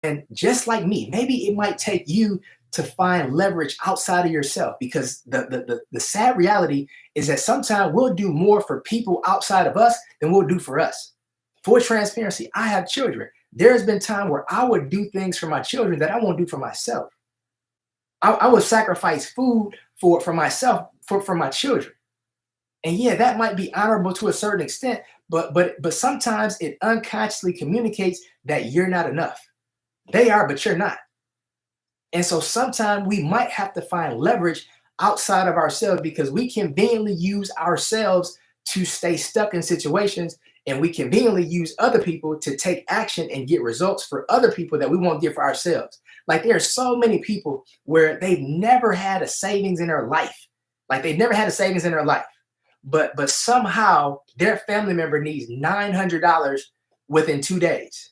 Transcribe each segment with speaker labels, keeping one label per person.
Speaker 1: And just like me, maybe it might take you to find leverage outside of yourself, because the sad reality is that sometimes we'll do more for people outside of us than we'll do for us. For transparency, I have children. There's been time where I would do things for my children that I won't do for myself. I would sacrifice food for myself, for my children. And yeah, that might be honorable to a certain extent, but sometimes it unconsciously communicates that you're not enough. They are, but you're not. And so sometimes we might have to find leverage outside of ourselves, because we conveniently use ourselves to stay stuck in situations, and we conveniently use other people to take action and get results for other people that we won't get for ourselves. Like, there are so many people where they've never had a savings in their life. Like, they've never had a savings in their life. But somehow their family member needs $900 within 2 days.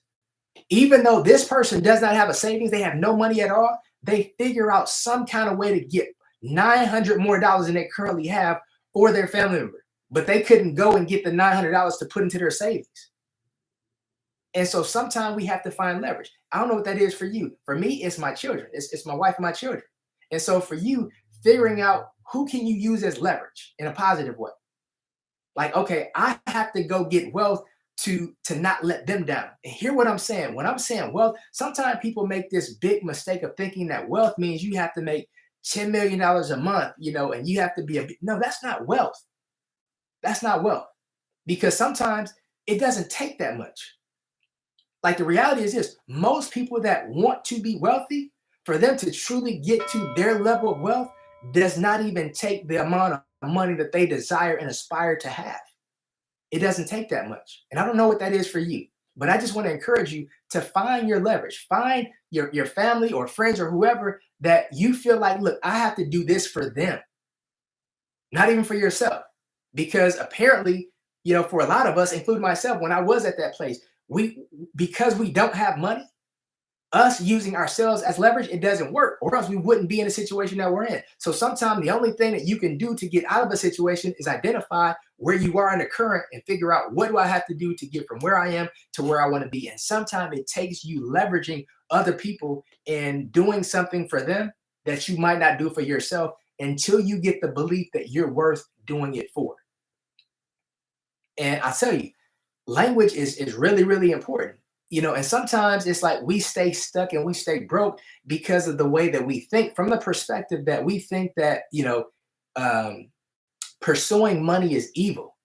Speaker 1: Even though this person does not have a savings, they have no money at all, they figure out some kind of way to get 900 more dollars than they currently have for their family member. But they couldn't go and get the $900 to put into their savings. And so sometimes we have to find leverage. I don't know what that is for you. For me, it's my children. It's my wife and my children. And so for you, figuring out who can you use as leverage in a positive way. Like, okay, I have to go get wealth to not let them down. And hear what I'm saying. When I'm saying wealth, sometimes people make this big mistake of thinking that wealth means you have to make $10 million a month, and you have to be no, that's not wealth. That's not wealth. Because sometimes it doesn't take that much. Like, the reality is this: most people that want to be wealthy, for them to truly get to their level of wealth, does not even take the amount of money that they desire and aspire to have. It doesn't take that much. And I don't know what that is for you, but I just want to encourage you to find your leverage. Find your family or friends or whoever that you feel like, look, I have to do this for them, not even for yourself. Because apparently, for a lot of us, including myself, when I was at that place, because we don't have money, us using ourselves as leverage, it doesn't work, or else we wouldn't be in the situation that we're in. So sometimes the only thing that you can do to get out of a situation is identify where you are in the current and figure out, what do I have to do to get from where I am to where I want to be. And sometimes it takes you leveraging other people and doing something for them that you might not do for yourself, until you get the belief that you're worth doing it for. And I tell you, language is really, really important. And sometimes it's like we stay stuck and we stay broke because of the way that we think, from the perspective that we think that, um, pursuing money is evil,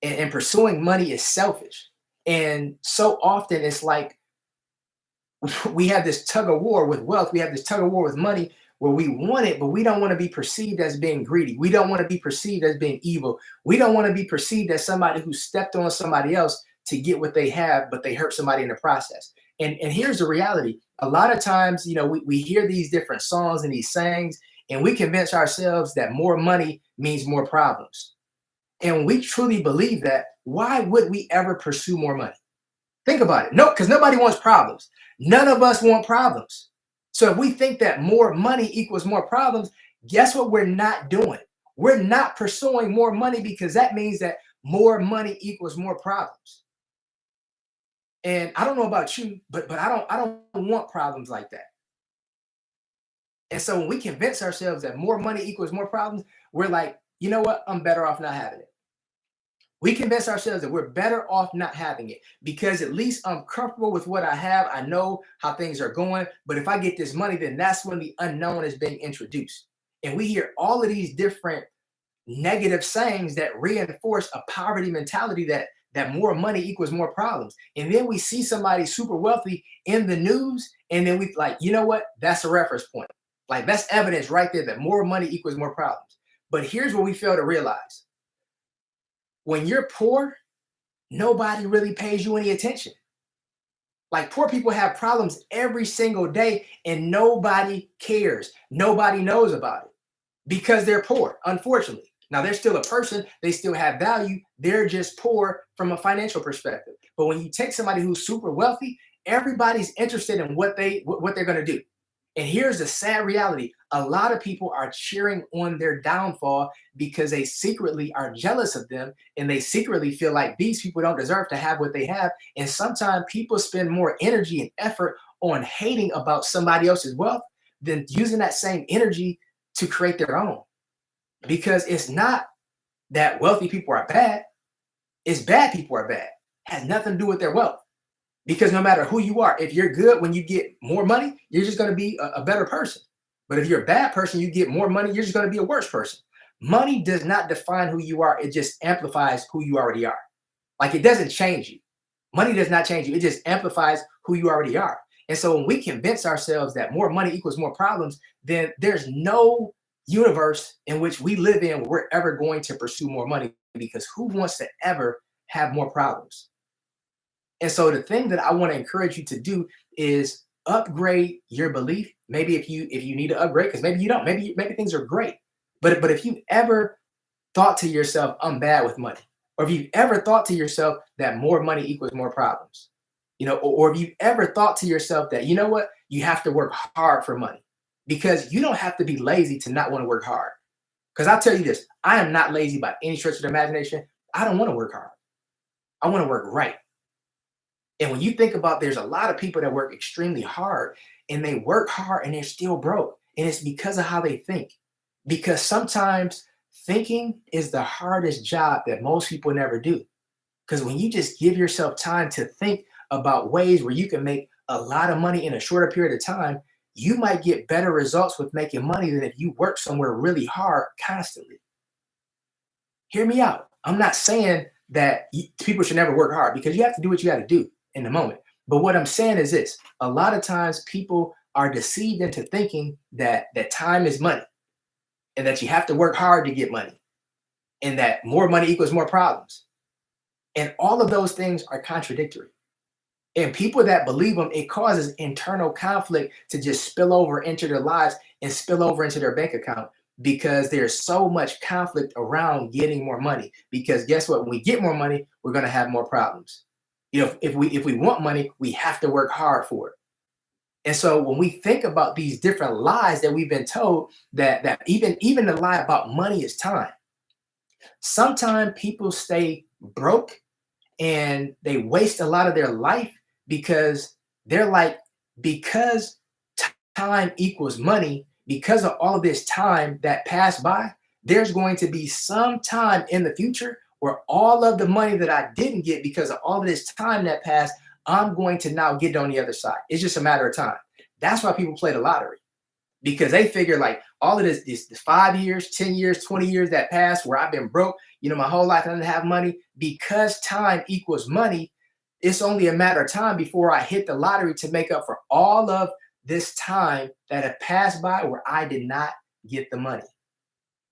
Speaker 1: and pursuing money is selfish. And so often it's like we have this tug of war with wealth. We have this tug of war with money, where we want it, but we don't want to be perceived as being greedy. We don't want to be perceived as being evil. We don't want to be perceived as somebody who stepped on somebody else to get what they have, but they hurt somebody in the process. And here's the reality. A lot of times, we hear these different songs and these sayings, and we convince ourselves that more money means more problems. And when we truly believe that, why would we ever pursue more money? Think about it. No, because nobody wants problems. None of us want problems. So if we think that more money equals more problems, guess what we're not doing? We're not pursuing more money, because that means that more money equals more problems. And I don't know about you, but I don't want problems like that. And so when we convince ourselves that more money equals more problems, we're like, you know what? I'm better off not having it. We convince ourselves that we're better off not having it, because at least I'm comfortable with what I have. I know how things are going. But if I get this money, then that's when the unknown is being introduced. And we hear all of these different negative sayings that reinforce a poverty mentality, that more money equals more problems. And then we see somebody super wealthy in the news, and then we like, you know what? That's a reference point. Like, that's evidence right there that more money equals more problems. But here's what we fail to realize. When you're poor, nobody really pays you any attention. Like, poor people have problems every single day, and nobody cares. Nobody knows about it, because they're poor, unfortunately. Now, they're still a person. They still have value. They're just poor from a financial perspective. But when you take somebody who's super wealthy, everybody's interested in what they're going to do. And here's the sad reality. A lot of people are cheering on their downfall, because they secretly are jealous of them, and they secretly feel like these people don't deserve to have what they have. And sometimes people spend more energy and effort on hating about somebody else's wealth than using that same energy to create their own. Because it's not that wealthy people are bad, it's bad people are bad. It has nothing to do with their wealth. Because no matter who you are, if you're good when you get more money, you're just going to be a better person. But if you're a bad person, you get more money, you're just going to be a worse person. Money does not define who you are, it just amplifies who you already are. Like it doesn't change you. Money does not change you, it just amplifies who you already are. And so when we convince ourselves that more money equals more problems, then there's no universe in which we live in where we're ever going to pursue more money, because who wants to ever have more problems? And so the thing that I want to encourage you to do is upgrade your belief. Maybe if you need to upgrade, because maybe you don't, maybe things are great. But if you ever thought to yourself, I'm bad with money, or if you've ever thought to yourself that more money equals more problems, or if you've ever thought to yourself that, you know what, you have to work hard for money, because you don't have to be lazy to not want to work hard. Because I'll tell you this, I am not lazy by any stretch of the imagination. I don't want to work hard. I want to work right. And when you think about, there's a lot of people that work extremely hard and they work hard and they're still broke. And it's because of how they think. Because sometimes thinking is the hardest job that most people never do. Because when you just give yourself time to think about ways where you can make a lot of money in a shorter period of time, you might get better results with making money than if you work somewhere really hard constantly. Hear me out. I'm not saying that people should never work hard, because you have to do what you got to do in the moment. But what I'm saying is this: a lot of times people are deceived into thinking that time is money, and that you have to work hard to get money, and that more money equals more problems. And all of those things are contradictory. And people that believe them, it causes internal conflict to just spill over into their lives and spill over into their bank account, because there's so much conflict around getting more money. Because guess what? When we get more money, we're going to have more problems. If we want money, we have to work hard for it. And so when we think about these different lies that we've been told, that even the lie about money is time. Sometimes people stay broke and they waste a lot of their life because they're like, because time equals money, because of all of this time that passed by, there's going to be some time in the future where all of the money that I didn't get because of all of this time that passed, I'm going to now get it on the other side. It's just a matter of time. That's why people play the lottery, because they figure like all of this 5 years, 10 years, 20 years that passed where I've been broke, my whole life I didn't have money, because time equals money. It's only a matter of time before I hit the lottery to make up for all of this time that had passed by where I did not get the money.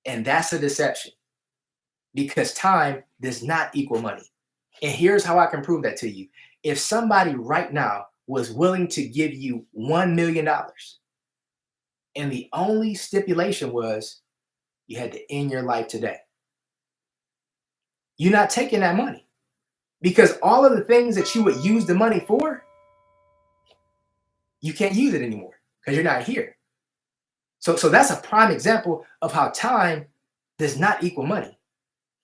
Speaker 1: And that's a deception, because time does not equal money. And here's how I can prove that to you. If somebody right now was willing to give you $1 million, and the only stipulation was you had to end your life today, you're not taking that money, because all of the things that you would use the money for, you can't use it anymore because you're not here. So that's a prime example of how time does not equal money.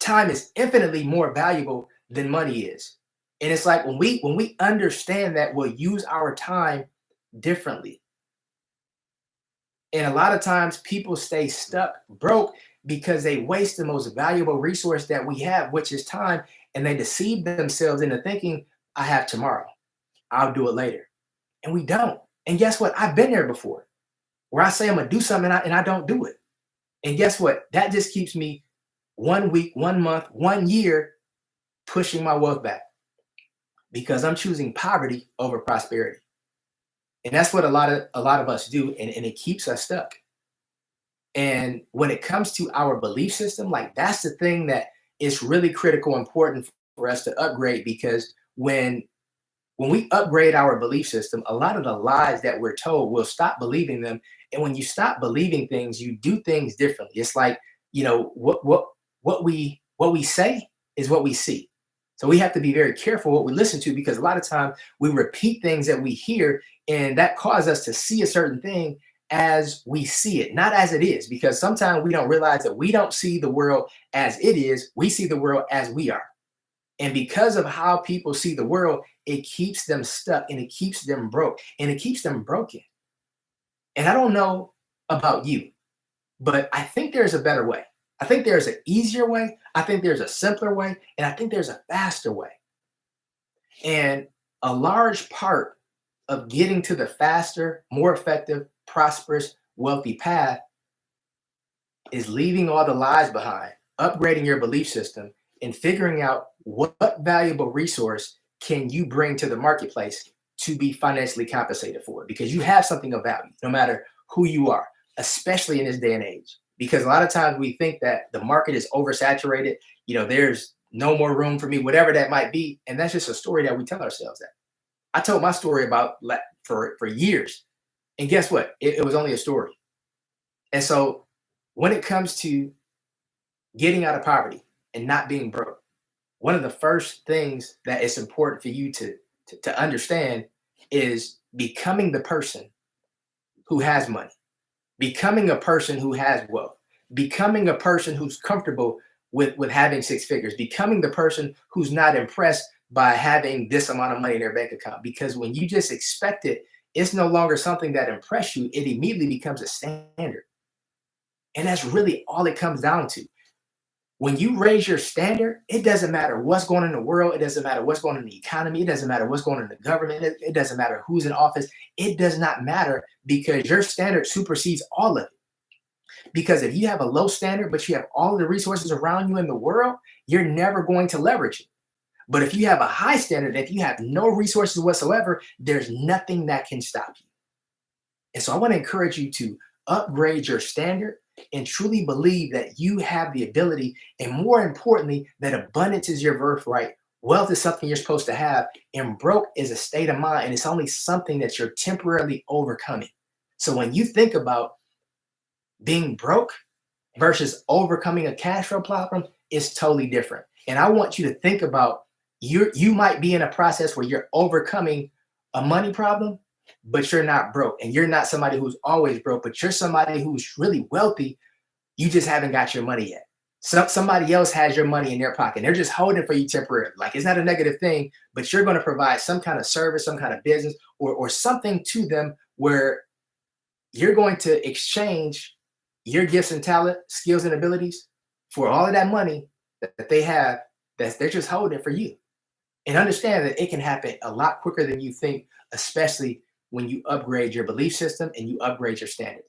Speaker 1: Time is infinitely more valuable than money is. And it's like when we understand that, we'll use our time differently. And a lot of times people stay stuck broke because they waste the most valuable resource that we have, which is time. And they deceive themselves into thinking, I have tomorrow, I'll do it later. And we don't. And guess what? I've been there before, where I say I'm going to do something and I don't do it. And guess what? That just keeps me 1 week, 1 month, 1 year pushing my wealth back, because I'm choosing poverty over prosperity. And that's what a lot of us do, and it keeps us stuck. And when it comes to our belief system, like that's the thing that is really critical, important for us to upgrade, because when we upgrade our belief system, a lot of the lies that we're told, we'll stop believing them. And when you stop believing things, you do things differently. It's like, what we say is what we see. So we have to be very careful what we listen to, because a lot of times we repeat things that we hear, and that causes us to see a certain thing as we see it, not as it is. Because sometimes we don't realize that we don't see the world as it is. We see the world as we are. And because of how people see the world, it keeps them stuck and it keeps them broke and it keeps them broken. And I don't know about you, but I think there's a better way. I think there's an easier way. I think there's a simpler way. And I think there's a faster way. And a large part of getting to the faster, more effective, prosperous, wealthy path is leaving all the lies behind, upgrading your belief system, and figuring out what valuable resource can you bring to the marketplace to be financially compensated for it, because you have something of value no matter who you are, especially in this day and age. Because a lot of times we think that the market is oversaturated, there's no more room for me, whatever that might be. And that's just a story that we tell ourselves that. I told my story about for years. And guess what? It was only a story. And so when it comes to getting out of poverty and not being broke, one of the first things that is important for you to understand is becoming the person who has money, becoming a person who has wealth, becoming a person who's comfortable with having six figures, becoming the person who's not impressed by having this amount of money in their bank account. Because when you just expect it, it's no longer something that impresses you. It immediately becomes a standard. And that's really all it comes down to. When you raise your standard, it doesn't matter what's going on in the world. It doesn't matter what's going on in the economy. It doesn't matter what's going on in the government. It doesn't matter who's in office. It does not matter, because your standard supersedes all of it. Because if you have a low standard, but you have all the resources around you in the world, you're never going to leverage it. But if you have a high standard, if you have no resources whatsoever, there's nothing that can stop you. And so I want to encourage you to upgrade your standard and truly believe that you have the ability, and more importantly, that abundance is your birthright. Wealth is something you're supposed to have, and broke is a state of mind, and it's only something that you're temporarily overcoming. So when you think about being broke versus overcoming a cash flow problem, it's totally different. And I want you to think about, you might be in a process where you're overcoming a money problem, but you're not broke. And you're not somebody who's always broke, but you're somebody who's really wealthy. You just haven't got your money yet. Somebody else has your money in their pocket. They're just holding for you temporarily. Like, it's not a negative thing, but you're going to provide some kind of service, some kind of business, or something to them where you're going to exchange your gifts and talent, skills and abilities for all of that money that they have, that they're just holding for you. And understand that it can happen a lot quicker than you think, especially when you upgrade your belief system and you upgrade your standard.